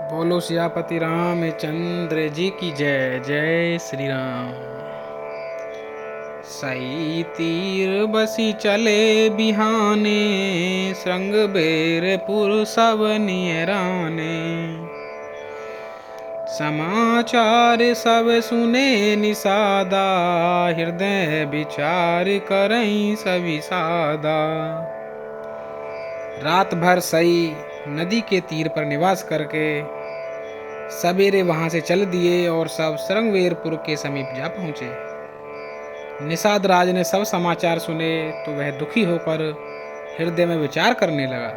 बोलो सियापति रामचंद्र जी की जय। जय श्री राम। सई तीर बसी चले बिहाने, श्रृंग बेरपुर सब नियराने। समाचार सब सुने निषादा, हृदय विचार करई सभी सादा। रात भर सई नदी के तीर पर निवास करके सवेरे वहां से चल दिए और सब श्रृंगवेरपुर के समीप जा पहुंचे। निषाद राज ने सब समाचार सुने तो वह दुखी होकर हृदय में विचार करने लगा।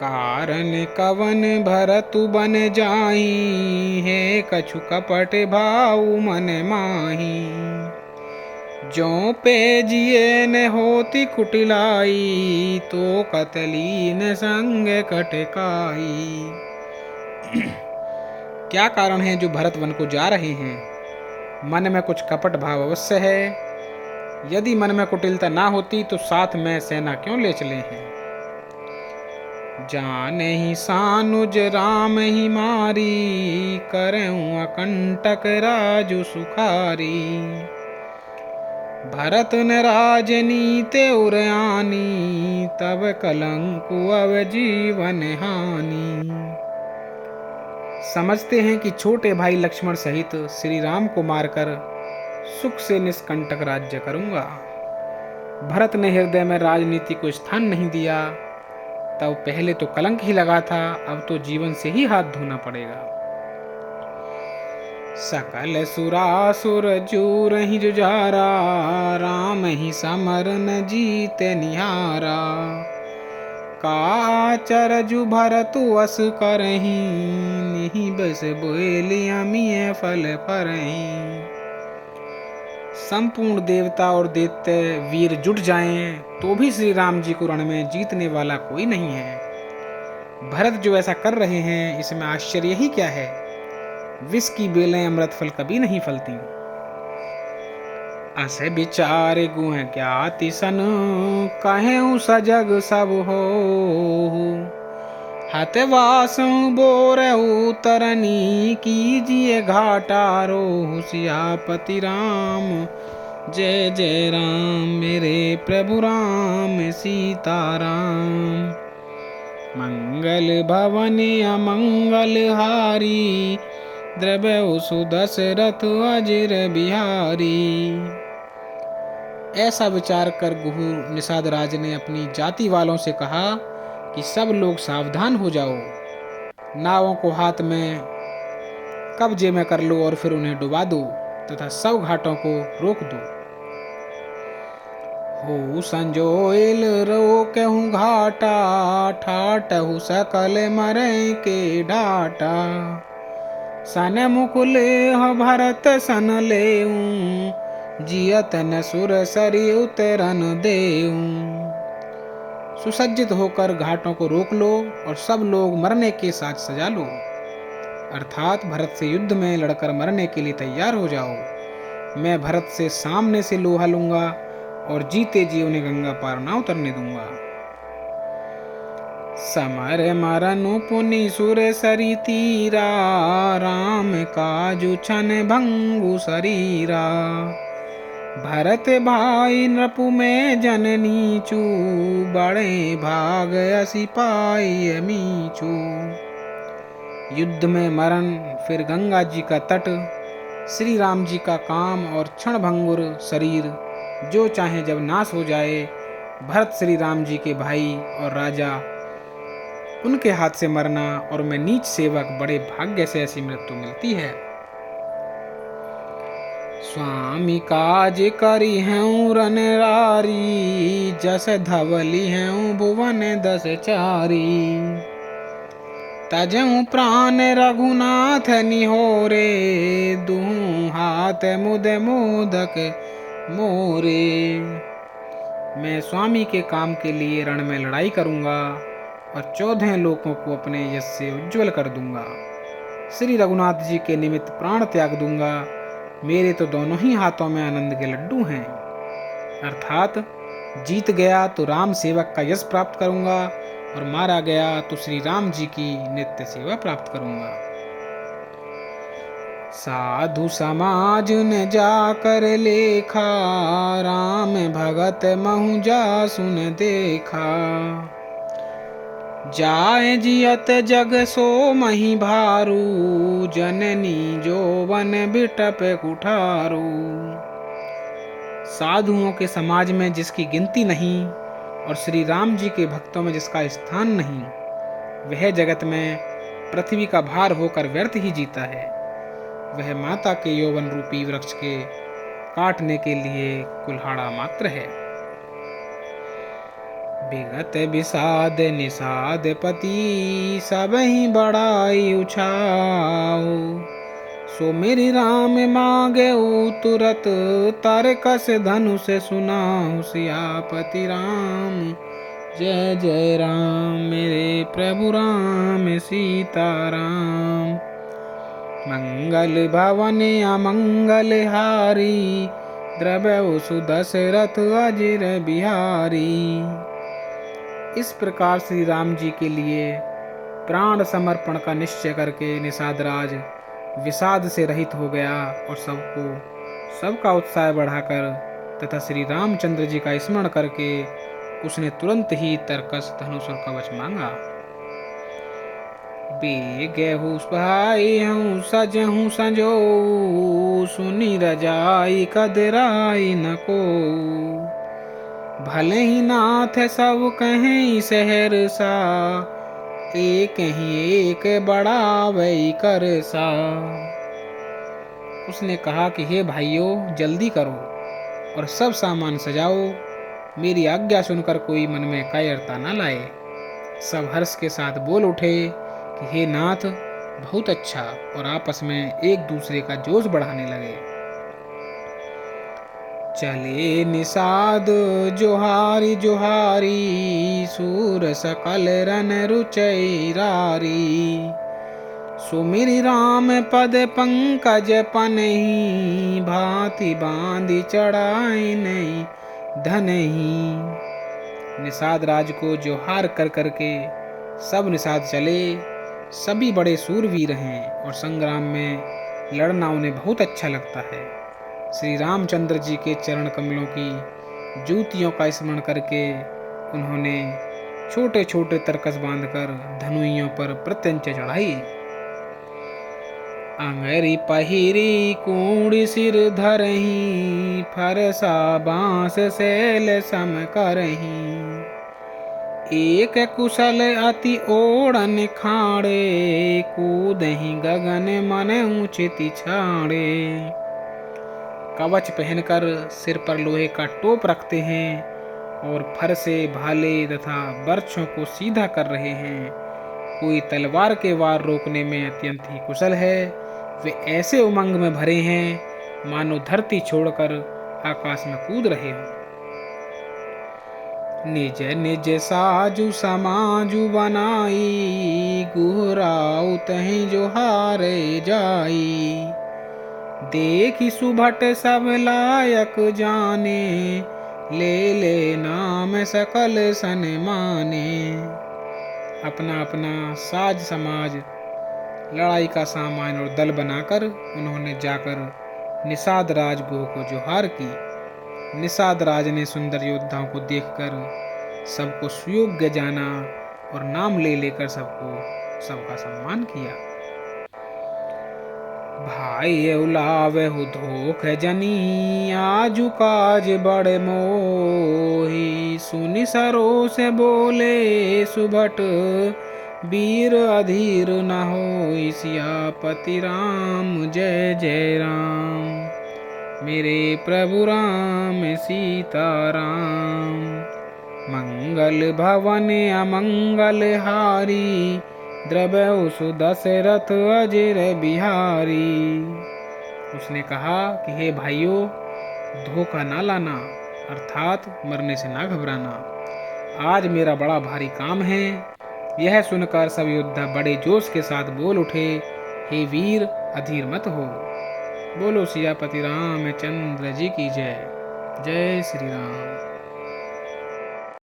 कारण कवन भरतु बन जाई, है कछु कपट भाव मन माही। जो पे जिए न होती कुटिलाई, तो कतलीन संग कटकाई। क्या कारण है जो भरत वन को जा रहे हैं? मन में कुछ कपट भाव अवश्य है। यदि मन में कुटिलता ना होती तो साथ में सेना क्यों ले चले हैं? जाने ही सानुज राम ही मारी, करऊं अकंटक राजु सुखारी। भरत न राजनीति उरयानी, तब कलंकु अव जीवन हानि। समझते हैं कि छोटे भाई लक्ष्मण सहित श्री राम को मारकर सुख से निष्कंटक राज्य करूंगा। भरत ने हृदय में राजनीति को स्थान नहीं दिया, तब पहले तो कलंक ही लगा था, अब तो जीवन से ही हाथ धोना पड़ेगा। सकल सुरासुर जूर ही जुझारा, राम ही समर न जीते निहारा। काचरजु भरतु अस करही, निहि बस बोलिया मिय फल परही। संपूर्ण देवता और दैत्य वीर जुट जाएं तो भी श्री राम जी को रण में जीतने वाला कोई नहीं है। भरत जो ऐसा कर रहे हैं इसमें आश्चर्य ही क्या है। विष की बेलें अमृत फल कभी नहीं फलती। अस विचार गुह ज्ञाति सन, कहें सजग सब हो। हतवासु बोर उतरनी, कीजिए घाटारो सियापति राम। जय जय राम मेरे प्रभु राम सीताराम। मंगल भवन अमंगल हारी, द्रव्य सुदशरथ अजिर बिहारी। ऐसा विचार कर गुहु निषाद राज ने अपनी जाति वालों से कहा कि सब लोग सावधान हो जाओ। नावों को हाथ में कब्जे में कर लो और फिर उन्हें डुबा दो तथा सब घाटों को रोक दो। हो संजोइल रोकहु घाटा, ठाटहु सकल मरै के डाटा। सन मुकुल भरत सन लेऊं, जियत न सुर सरी उतरन देऊं। सुसज्जित होकर घाटों को रोक लो और सब लोग मरने के साथ सजा लो, अर्थात भरत से युद्ध में लड़कर मरने के लिए तैयार हो जाओ। मैं भरत से सामने से लोहा लूंगा और जीते जी उन्हें गंगा पार ना उतरने दूंगा। समर मरनु पुनि सुर सरी तीरा, राम काजु छन भंगु शरीरा। भरत भाई नृपु में जननी चू, बड़े भाग असी पाई मीचू। युद्ध में मरण, फिर गंगा जी का तट, श्री राम जी का काम और क्षण भंगुर शरीर जो चाहे जब नाश हो जाए। भरत श्री राम जी के भाई और राजा, उनके हाथ से मरना और मैं नीच सेवक, बड़े भाग्य से ऐसी मृत्यु मिलती है। स्वामी काज करी हैं रनरारी, जस धवली हैं भुवन दस चारी। तजहु प्राण रघुनाथ निहोरे, दूं हाथ मुद मोदक मोरे। मैं स्वामी के काम के लिए रण में लड़ाई करूंगा और 14 लोगों को अपने यश से उज्जवल कर दूंगा। श्री रघुनाथ जी के निमित्त प्राण त्याग दूंगा। मेरे तो दोनों ही हाथों में आनंद के लड्डू हैं, अर्थात जीत गया तो राम सेवक का यश प्राप्त करूंगा और मारा गया तो श्री राम जी की नित्य सेवा प्राप्त करूंगा। साधु समाज ने जाकर लेखा, राम भगत महु जा सुन देखा। जाए जियत जग सो मही भारू, जननी जो वन बिटप कुठारू। साधुओं के समाज में जिसकी गिनती नहीं और श्री राम जी के भक्तों में जिसका स्थान नहीं, वह जगत में पृथ्वी का भार होकर व्यर्थ ही जीता है। वह माता के यौवन रूपी वृक्ष के काटने के लिए कुल्हाड़ा मात्र है। विगत विषाद निषाद पति, सब ही बड़ाई उछाओ। सो मेरी राम मांगे तुरत, तारकस धनुष सुनाओ। सियापति राम जय जय राम, मेरे प्रभु राम सीताराम। मंगल भवन अमंगल हारी, द्रव्य सुदशरथ अजिर बिहारी। इस प्रकार श्री राम जी के लिए प्राण समर्पण का निश्चय करके निषाद राज विषाद से रहित हो गया और सबका उत्साह बढ़ाकर तथा श्री रामचंद्र जी का स्मरण करके उसने तुरंत ही तरकस धनुष और कवच मांगा। बेगहु भाई हूँ सजहूँ संजो, सुनी रजाई कदराई न को। भले ही नाथ सब कहें शहर सा, एक ही एक बड़ा वही कर सा। उसने कहा कि हे भाइयों, जल्दी करो और सब सामान सजाओ। मेरी आज्ञा सुनकर कोई मन में कायरता न लाए। सब हर्ष के साथ बोल उठे कि हे नाथ, बहुत अच्छा, और आपस में एक दूसरे का जोश बढ़ाने लगे। चले निषाद जोहारी जोहारी, सूर सकल रन रुचैरारी। सो मेरी राम पद पंकज पनहि, भांति बांधी चढ़ाई नहीं धनहि। निषाद राज को जोहार कर करके सब निषाद चले। सभी बड़े सूरवीर हैं और संग्राम में लड़ना उन्हें बहुत अच्छा लगता है। श्री रामचंद्र जी के चरण कमलों की जूतियों का स्मरण करके उन्होंने छोटे छोटे तरकस बांधकर धनुइयों पर प्रत्यंच चढ़ाई। अंगरी पहिरी कूड़ी सिर धरही, फरसा बांस सैल सम करही। एक कुशल अति ओढ़न खाड़े, कूदही गगन मन ऊंचिति छाड़े। कवच पहनकर सिर पर लोहे का टोप रखते हैं और फरसे भाले तथा बर्छों को सीधा कर रहे हैं। कोई तलवार के वार रोकने में अत्यंत ही कुशल है। वे ऐसे उमंग में भरे हैं मानो धरती छोड़कर आकाश में कूद रहे हो। निज निज साजु समाजु बनाई, गुहराउ तहि जोहारे जाई। देखी सुभट सब लायक जाने, ले ले नाम सकल सन माने। अपना अपना साज समाज, लड़ाई का सामान और दल बनाकर उन्होंने जाकर निषाद राज गुह को जोहार की। निषाद राज ने सुंदर योद्धाओं को देखकर सबको सुयोग्य जाना और नाम ले लेकर सबका सम्मान किया। भाई उलावहु धोख जनी, आजु काज बड़ मोही। सुनि सरो से बोले सुभट, वीर अधीर न होई। सियापति राम जय जय राम, मेरे प्रभु राम सीताराम। मंगल भवन अमंगल हारी, द्रव्य सुदशरथ अजिर बिहारी। उसने कहा कि हे भाइयों, धोखा ना लाना, अर्थात मरने से ना घबराना। आज मेरा बड़ा भारी काम है। यह सुनकर सब योद्धा बड़े जोश के साथ बोल उठे, हे वीर, अधीर मत हो। बोलो सियापति रामचंद्र जी की जय। जय श्री राम।